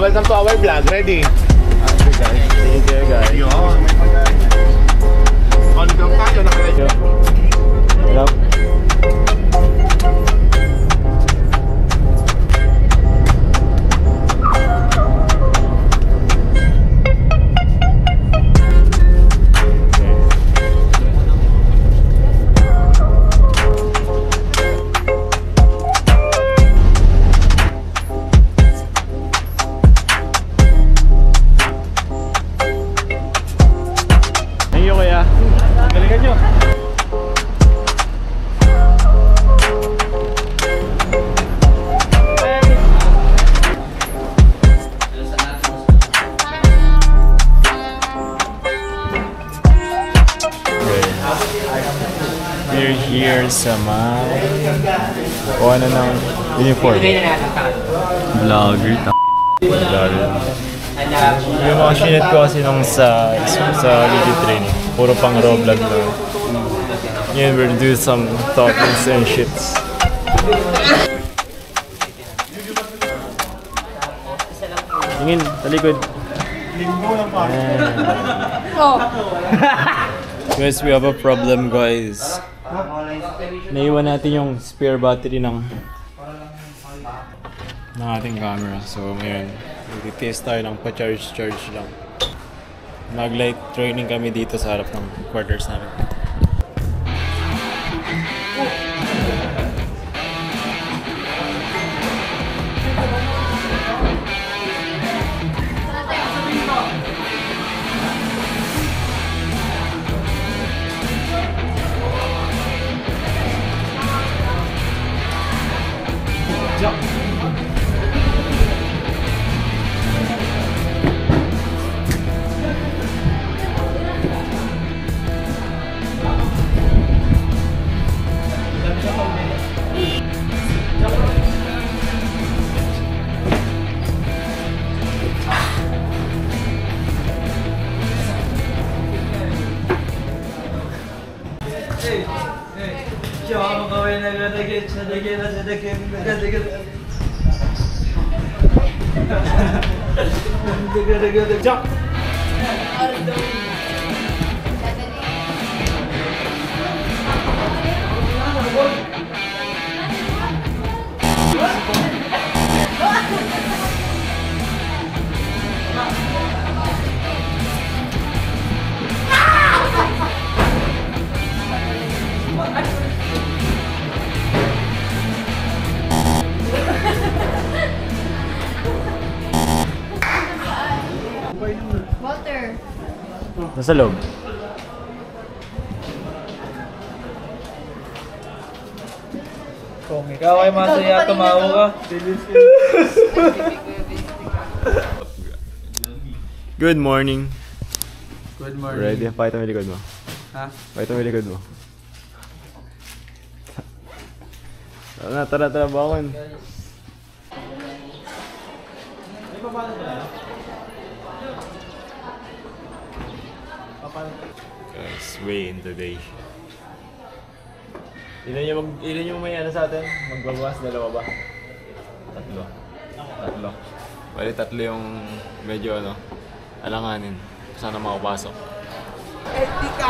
welcome to our vlog. Ready? Okay guys, thank you guys. Yun. On vlog tayo, nakalagay. Hello? We're here sa may ano ng uniform. Vlogger. Yung mga shinet ko kasi nung sa video training, puro pang raw vlog na. Yun, we'll do some talkings and shits. Tingin, talikod. Guys, we have a problem guys. Naiwan natin yung spare battery ng ating camera. So ngayon, mag-test tayo ng pa-charge lang. Mag-light training kami dito sa harap ng quarters namin. Water. Nasa loob. Kung ikaw ay masaya, tumawa ka. Good morning. Good morning. Ready? Pakita mo yung likod mo. Ha? Pakita mo yung likod mo. Tara, bangon. Guys, weigh in today. Ilan yung may ano sa atin? Magbabawas, dalawa ba? Tatlo. Bali tatlo yung medyo alanganin. Sana makapasok.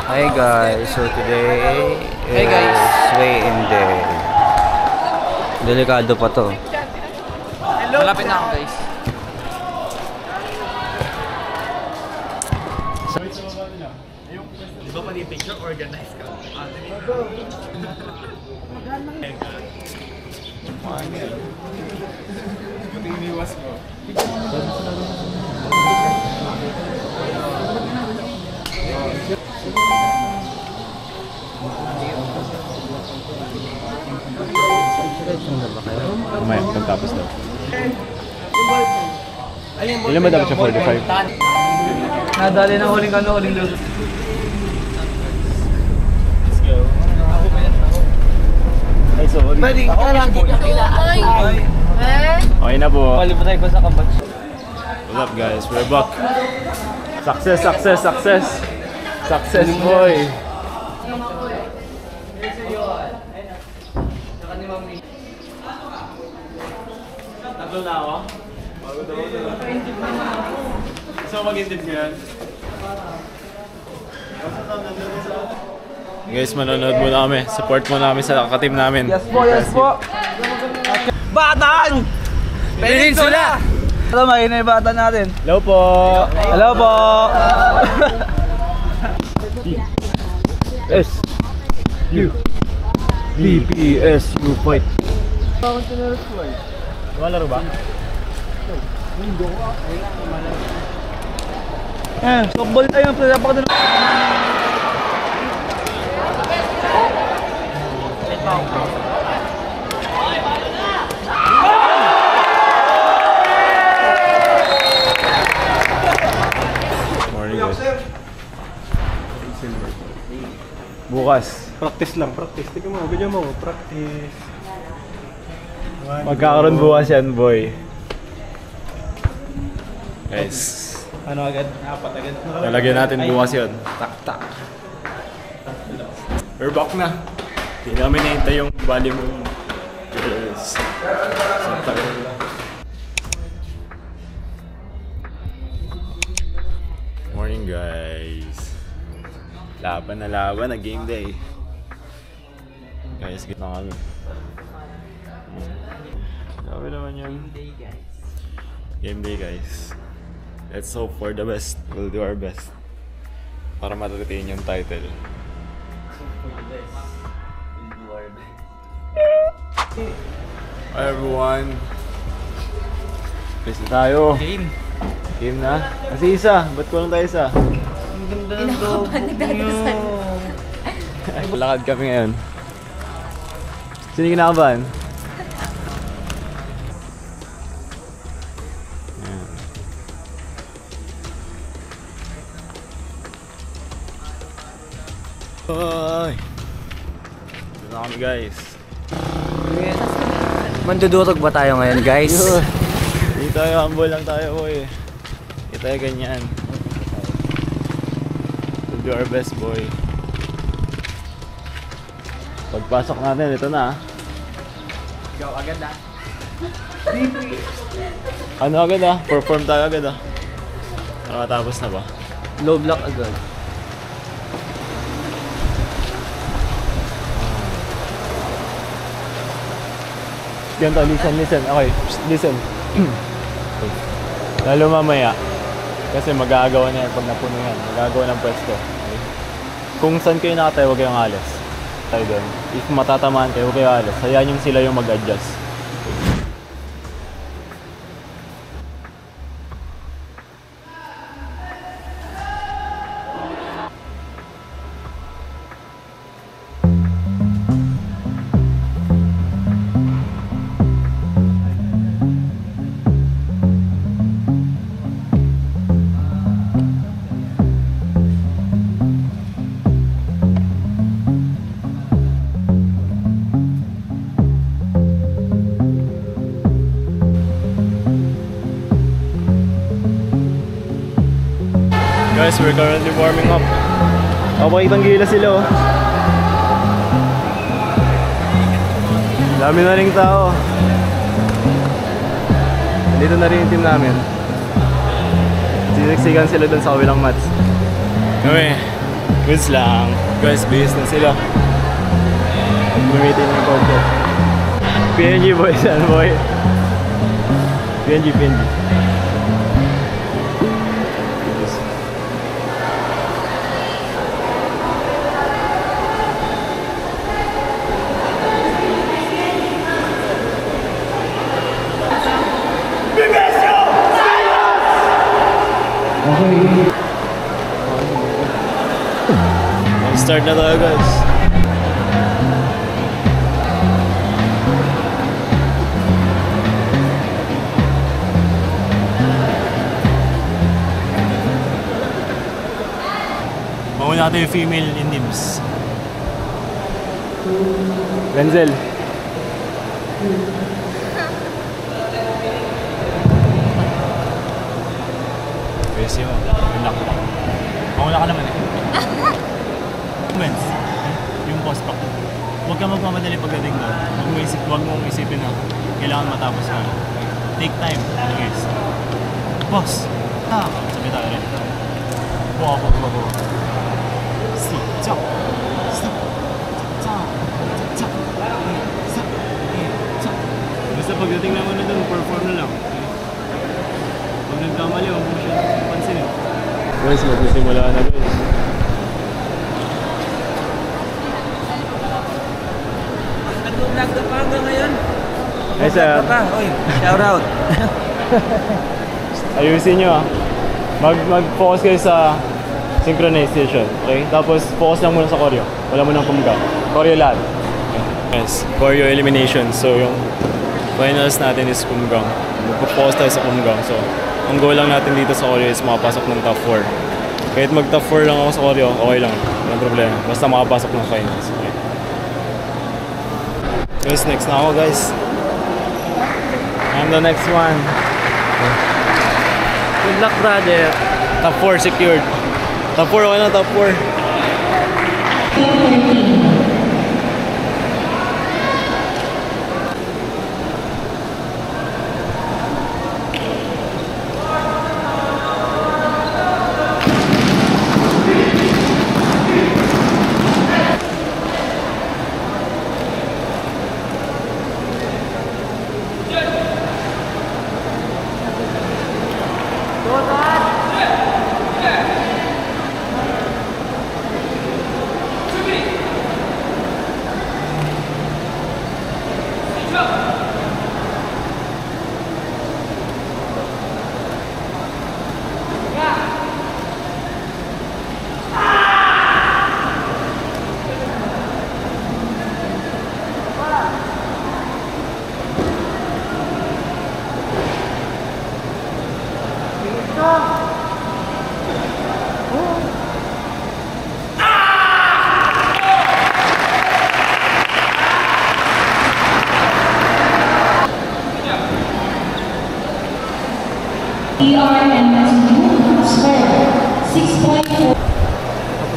Hi guys, so today is weigh in day. Delikado pa to. Malapit na ako guys. Di ba pati picture organized ka? Iniwas mo. Mamaya, pagtapos daw. Ilan ba dapat siya? 45? Nadali na huling luto. Ay, sorry. Okay na po. Palipatay ko sa kabats. What's up guys? We're back. Success boy. Tatlo na ako. So mag-intip ka yan? Guys, manonood muna kami. Support muna kami sa kaka-team namin. Yes po, yes po. Batan! Peninsula! Ito, mahina yung bata natin. Hello po! Hello po! BPSU fight! Malaro ba? Softball tayo. Napakaganda. Morning guys. Bukas. Practice lang, practice. Tingnan mo, ganyan mo, practice. Magkakaroon bukas yan, boy. Guys, Ano agad? Apat agad. lalagyan natin bukas yun. Tak-tak. We're back na. Hindi namin nahintay yung volume mo. Yes. Morning guys. Laban na laban na game day. Guys, gitna kami. Sabi naman yun. Game day guys. Let's hope for the best. We'll do our best para ma-retain yung title. Hi everyone. Please tayo. Game na? Kasi isa. Ba't ko lang tayo isa? Kinakabahan, nagdadasal. Lakad kami ngayon. Sino yung kinakabahan? Ay. Dito na kami guys. Mandudurog ba tayo ngayon, guys? Hindi tayo, humble lang tayo boy. Hindi tayo ganyan. We'll do our best boy. Pagpasok natin, ito na. Ikaw agad na. Ano agad perform tayo agad Nakatapos na ba? Low block agad. Ganito, listen. Okay, listen. Lalo mamaya. Kasi mag-aagawa na yan pag napuno yan. Mag-aagawa ng pwesto. Okay? Kung saan kayo nakatayo, huwag kayong alis. Tayo doon. If matatamaan kayo, huwag kayong alis. Hayaan yung sila yung mag-adjust. Guys, we're currently warming up. Kapakitang gila sila Dami na ring tao. Dito na rin yung team namin. Sisiksikan sila dun sa kabilang mats. Kami, goods lang. Guys, bihis na sila. Mag-meeting ng Coco. PNG boys yan boy. PNG. Start na tayo guys. Mauna natin yung female in NIMS. Renzel. Busy mo. Mauna ka naman moments, yung post pack. Huwag ka magmamadali pagdating doon. Huwag mong isipin na kailangan matapos na. Take time. Guys. Boss. Sabi tayo rin. Buka. Sit. Basta pagdating naman na doon, perform na lang. Pag nagkamali, huwag mo siya pansinin. Guys, magsisimula na guys. Nag-vlog ka pa hanggang ngayon? Hey sir. Oy, shout out. Ayusin nyo mag-focus kayo sa synchronization, okay? Tapos focus lang muna sa choreo. Wala mo nang kumga. Choreo lahat. Yes, choreo elimination. So yung finals natin is kumgang. Mag-focus tayo sa kumgang. So ang goal lang natin dito sa choreo is makapasok ng top 4. Kahit mag-top 4 lang ako sa choreo, okay lang. Walang problema. Basta makapasok ng finals. Okay? Guys, next na ako guys. I'm the next one. Good luck, brother. Top 4 secured. Top 4, okay na, top 4.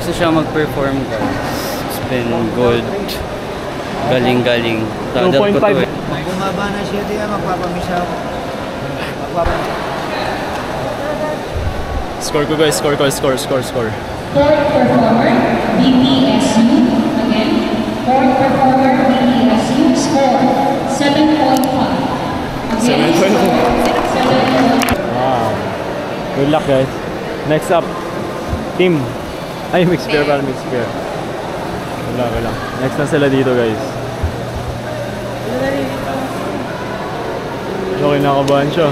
Tapos na siya mag-perform guys. It's been good. Galing-galing. Dadal ko to eh. Bumaba na siya diyan, magpapamiss ako. Score ko guys, score. Fourth performer, BPSU. Again, fourth performer, BPSU. Score 7.5. Again, 7.5. Wow. Good luck guys. Next up, team. Ay, mixed pair. Wala. Next na sila dito guys. Okay, nakabahan siya.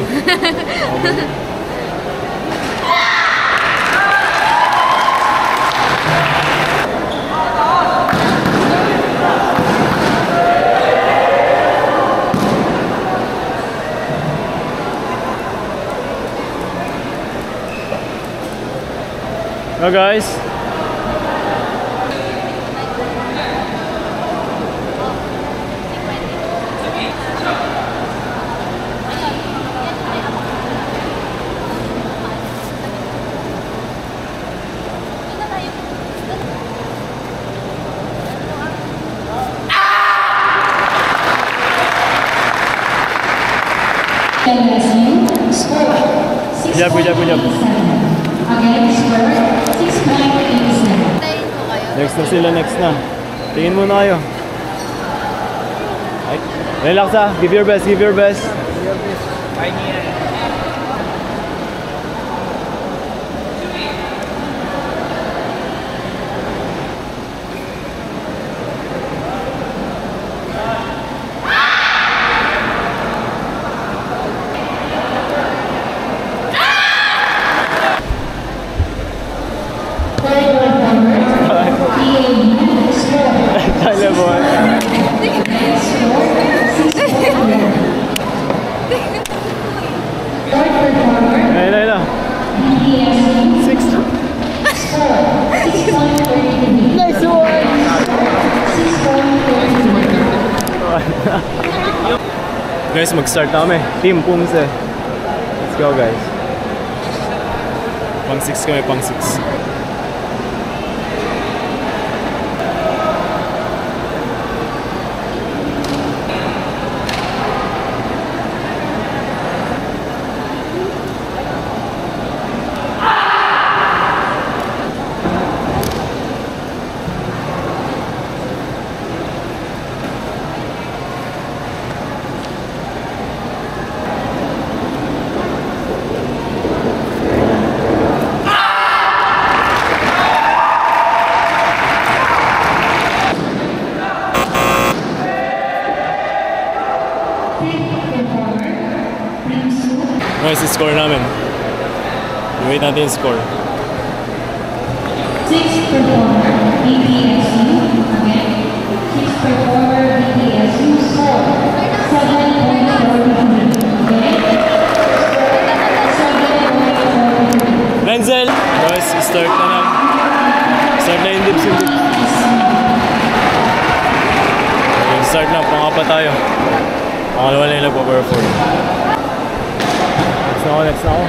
Hello guys. MSU. Score 6.87. Again, score 6.87. Next na. Tingin muna kayo. Ay, relax ha. Give your best. Dale boy. Ayun. 6. Nice one. Guys, mag-start na kami. Team Pumse. Let's go guys. Pang 6 kami, pang 6. Guys, score namin. I-wait natin yung score. 6th performer, BPSU. Again, 6th performer, BPSU. Score 7.43. Okay? 7.43. Renzel! Guys, start na lang. Start na yung dips. Okay, start na. Pang-apat tayo. Pangalawa na yung nagpa-perform. Next na ako.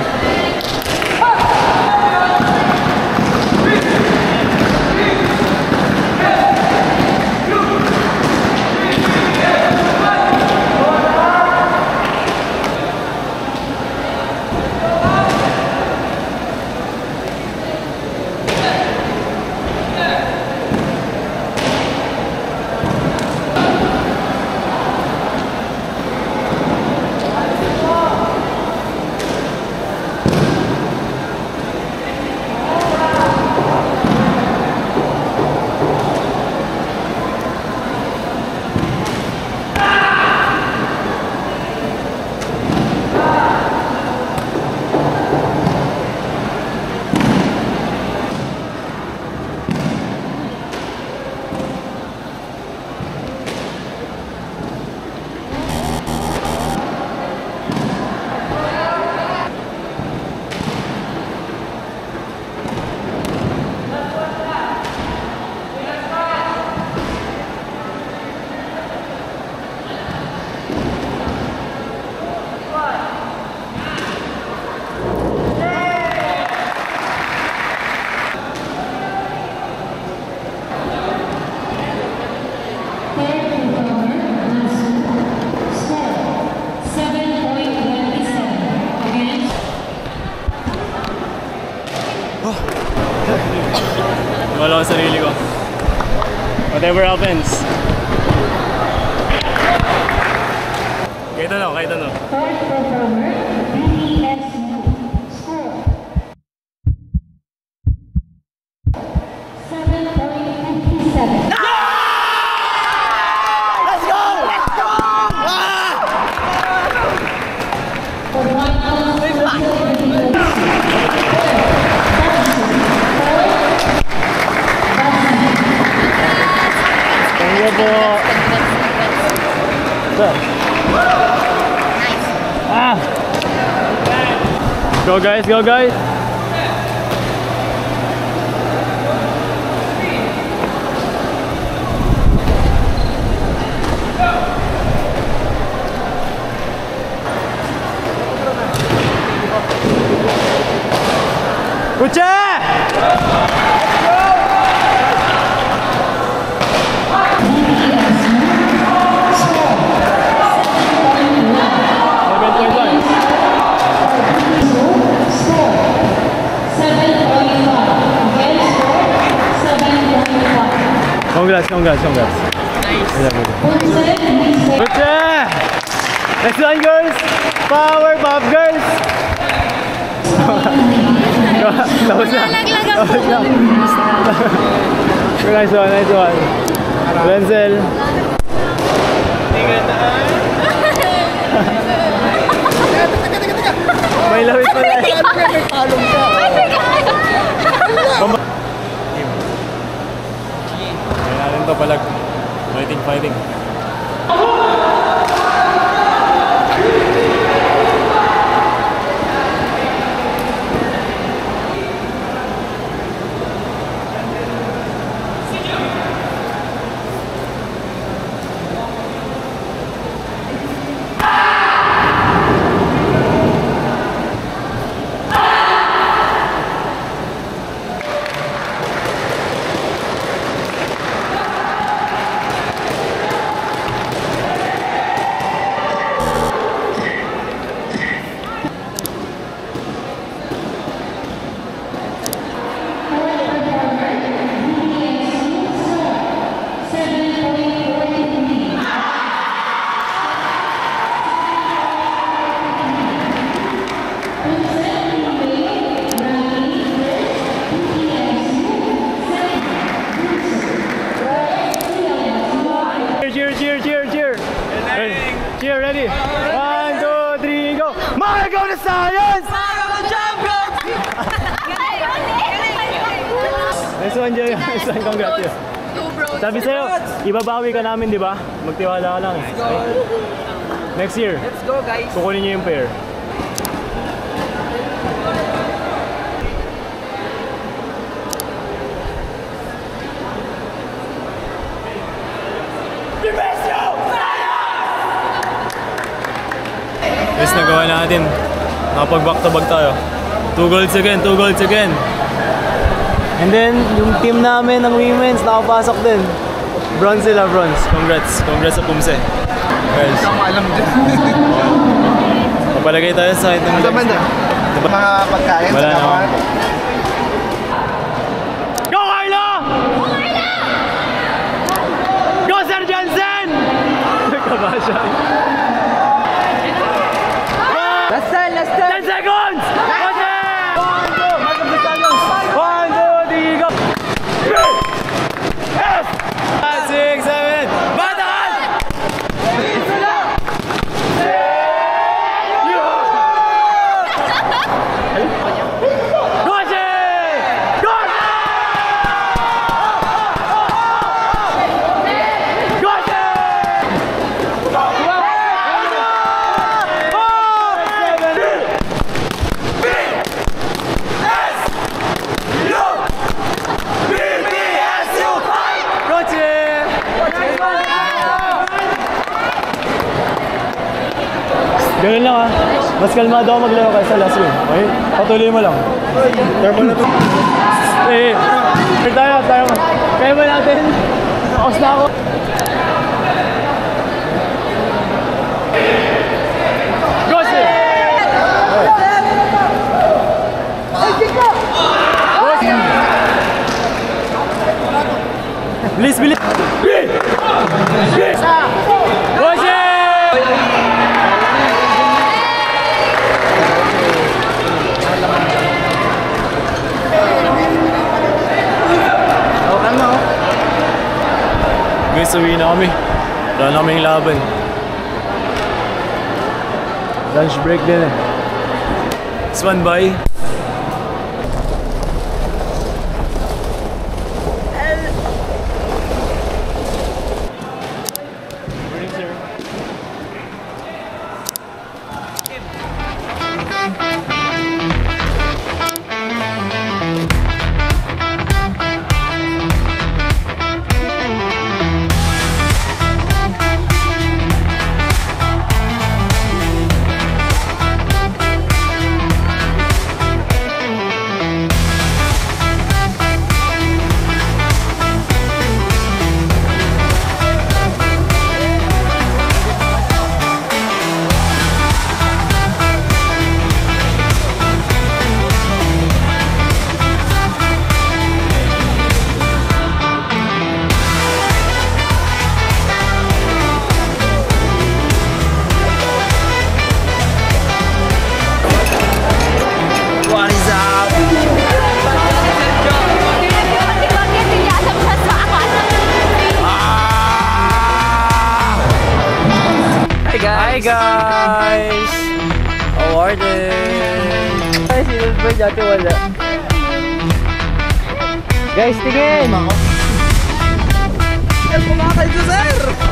Wala ko sarili ko. Whatever happens. Kahit ano, kahit ano. 4th performer, BPSU. Score 7.57. Let's go! Let's go! For one Thank you po. Ah! Go guys, go guys! Kucha! Congrats, congrats, congrats. Nice. Good job! Next one, girls! Power pop, girls! Nice one, nice one. Renzel. May lawit pa na. May palong ka. Ito palag. Fighting, fighting. Magaw na science! Nice one, Jay. Nice one, congrats. Sabi sa'yo, ibabawi ka namin, di ba? Magtiwala ka lang eh. Okay? Next year, Let's go, guys. kukunin niyo yung pair. Yes, nagawa natin. Nakapag-back to back tayo. 2 golds again, 2 golds again. And then, yung team namin ng women's nakapasok din. Bronze sila, bronze. Congrats. Congrats sa Pumse. Guys. Alam din. Papalagay tayo sa site ng Banda. Mga pagkain wala sa naman. kawan. Go, Carlo! Go, Sir Jensen! Nagkabasya. Last turn, last turn. 10 seconds! 1, 2, 3, go! 6, 7, batakan! Goshi! Goshi! Goshi! Ganun lang ah. Mas kalmado ako maglaro kaysa last game. Okay? Patuloy mo lang. Careful na to. Eh, tayo. Kaya ba natin? Nakos na ako. Go, sir! Bilis! Go, sir! Guys, uwi na kami. Wala na kaming laban. Lunch break din eh. This one, bye. Morning, sir. Hi guys! Awarded! Guys, silver dati wala. Guys, tingin! Kumakal ko, sir!